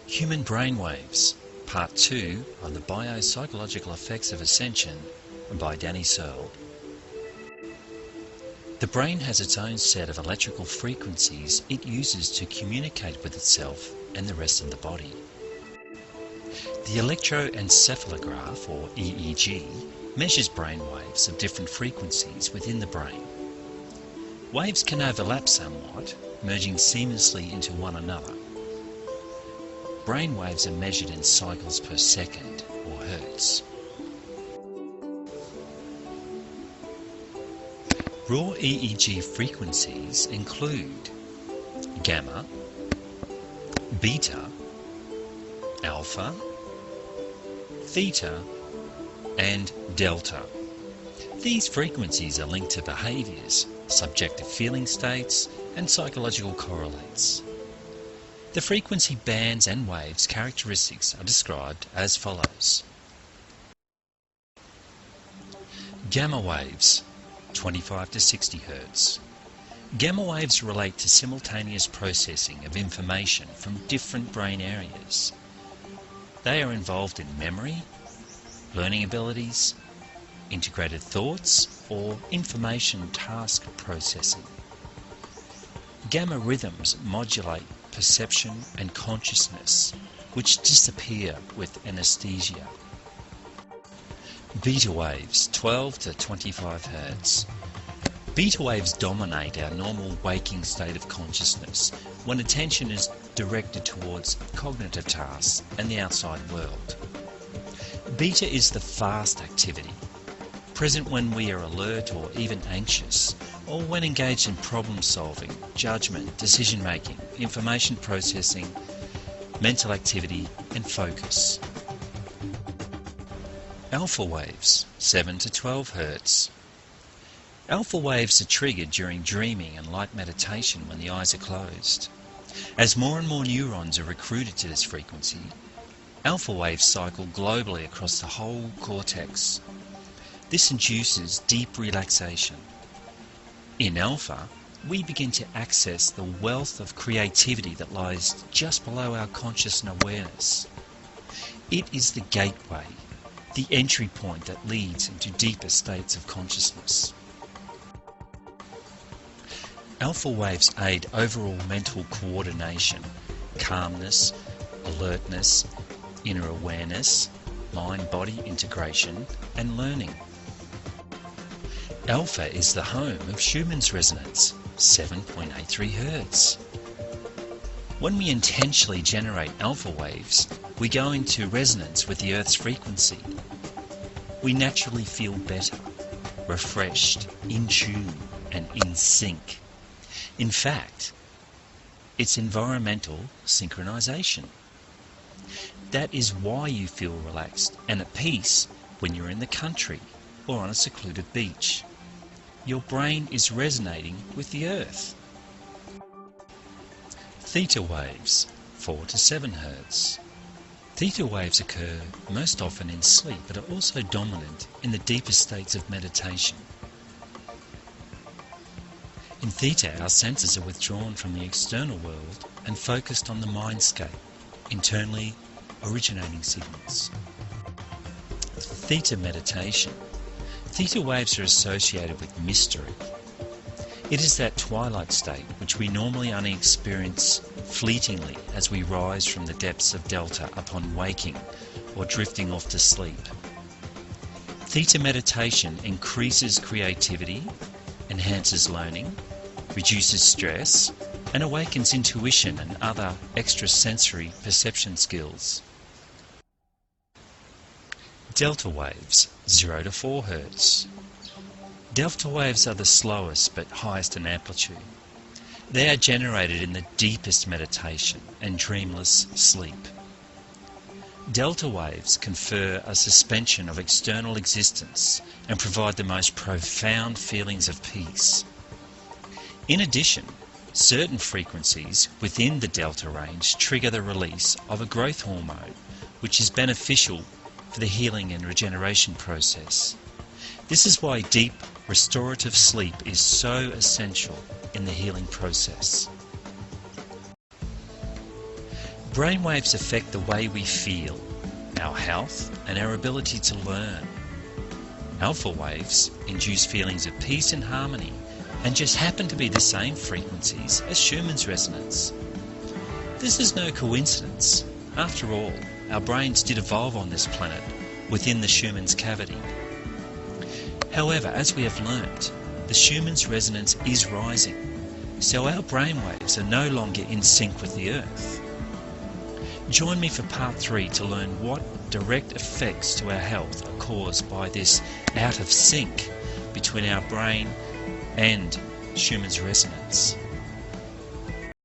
Human Brainwaves, Part 2 on the Biopsychological Effects of Ascension by Danny Searle. The brain has its own set of electrical frequencies it uses to communicate with itself and the rest of the body. The electroencephalograph, or EEG, measures brain waves of different frequencies within the brain. Waves can overlap somewhat, merging seamlessly into one another. Brain waves are measured in cycles per second, or hertz. Raw EEG frequencies include gamma, beta, alpha, theta, and delta. These frequencies are linked to behaviours, subjective feeling states, and psychological correlates. The frequency bands and waves characteristics are described as follows. Gamma waves, 25 to 60 Hz. Gamma waves relate to simultaneous processing of information from different brain areas. They are involved in memory, learning abilities, integrated thoughts, or information task processing. Gamma rhythms modulate perception and consciousness, which disappear with anesthesia. Beta waves, 12 to 25 Hz. Beta waves dominate our normal waking state of consciousness when attention is directed towards cognitive tasks and the outside world. Beta is the fast activity, present when we are alert or even anxious, or when engaged in problem solving, judgment, decision making, information processing, mental activity and focus. Alpha waves, 7 to 12 Hz. Alpha waves are triggered during dreaming and light meditation when the eyes are closed. As more and more neurons are recruited to this frequency, alpha waves cycle globally across the whole cortex. This induces deep relaxation. In alpha, we begin to access the wealth of creativity that lies just below our conscious awareness. It is the gateway, the entry point that leads into deeper states of consciousness. Alpha waves aid overall mental coordination, calmness, alertness, inner awareness, mind-body integration, and learning. Alpha is the home of Schumann's resonance, 7.83 Hz. When we intentionally generate alpha waves, we go into resonance with the Earth's frequency. We naturally feel better, refreshed, in tune, and in sync. In fact, it's environmental synchronization. That is why you feel relaxed and at peace when you're in the country or on a secluded beach. Your brain is resonating with the Earth. Theta waves, 4 to 7 Hz. Theta waves occur most often in sleep, but are also dominant in the deeper states of meditation. In theta, our senses are withdrawn from the external world and focused on the mindscape, internally originating signals. Theta meditation. Theta waves are associated with mystery. It is that twilight state which we normally only experience fleetingly as we rise from the depths of delta upon waking or drifting off to sleep. Theta meditation increases creativity, enhances learning, reduces stress, and awakens intuition and other extrasensory perception skills. Delta waves, 0 to 4 Hz. Delta waves are the slowest but highest in amplitude. They are generated in the deepest meditation and dreamless sleep. Delta waves confer a suspension of external existence and provide the most profound feelings of peace. In addition, certain frequencies within the delta range trigger the release of a growth hormone, which is beneficial for the healing and regeneration process. This is why deep, restorative sleep is so essential in the healing process. Brainwaves affect the way we feel, our health, and our ability to learn. Alpha waves induce feelings of peace and harmony, and just happen to be the same frequencies as Schumann's resonance. This is no coincidence. After all, our brains did evolve on this planet within the Schumann's cavity. However, as we have learnt, the Schumann's resonance is rising, so our brainwaves are no longer in sync with the Earth. Join me for part 3 to learn what direct effects to our health are caused by this out of sync between our brain and Schumann's resonance.